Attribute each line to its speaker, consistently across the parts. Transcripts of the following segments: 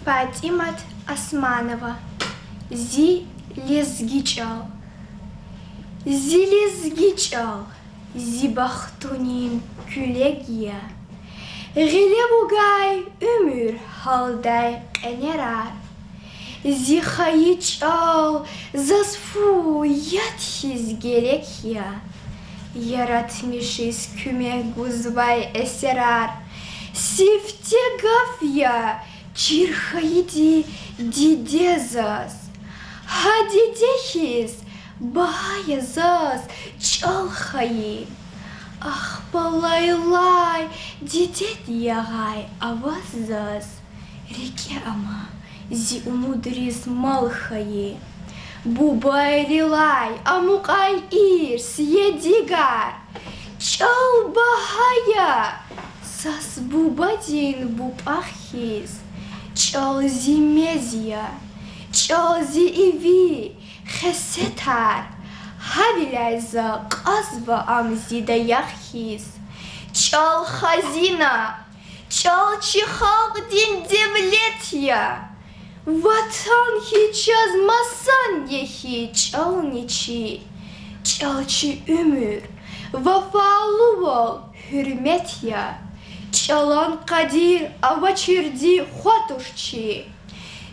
Speaker 1: Фатимат Османова. Зи лезгичал. Зи лезгичал. Зи бахтунин külegiye. Gile bugay ömür halday qenerar. Zi xayiçal zasfu yathiz gerekya. Yaratmışız küme guzvay eserar. Sifte gafya çirhaydi didezaz. Hadidehiz bahayazaz çalhayi. Ah balaylay didet yagay avazaz. Rike ama zi umudriz malhayi. Bu baylilay amukay irs yedigar. Çal bahaya sas bubadin bupahis. Çal zimezya. Çal zi ivi xesetar. Havilayza qazva amzida yaxis. Çal xazina. Çal çihaq din devletya. Vatan hiç yazmasan yehi çal niçi. Çalçı ömür. Vafalı ol hürmet ya. Çalan kadir avaçirdi xotuşçi.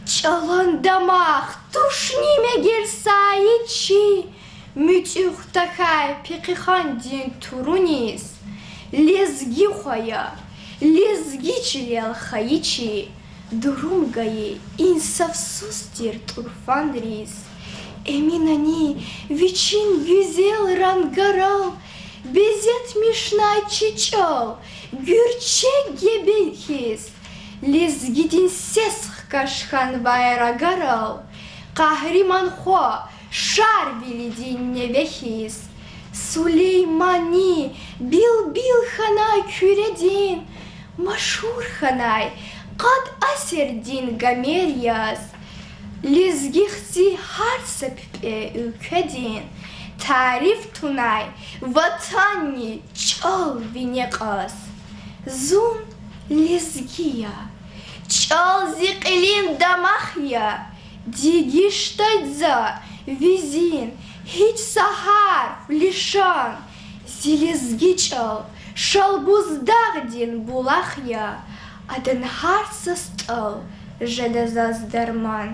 Speaker 1: Çalan damak tuşnime girsayçi. Mütüh takay pekixandin turunis. Lezgi xoya. Lezgi çilel xayiçi. Durum gayi insafsuzdir turfan riz. Emin ani viçin güzel rangaral. Bezetmiş çiçal. Gürçe gebehiz. Lezgidin ses kaşkan bayragaral. Kahriman xo şar bilidin nevehiz. Süleymani bil hanay küredin. Maşhur hanay qad aserdin gameryaz. Lezgihzi har sepipe ülkedin. Tarif tunay vatani çal vineqas. Zun lezgiya. Çal ziqilin damahya. Digiştadza vizin hiç sahar lişan. Zilezgi çal şalbuzdagdin bulahya. Adan har sastal jelezaz derman.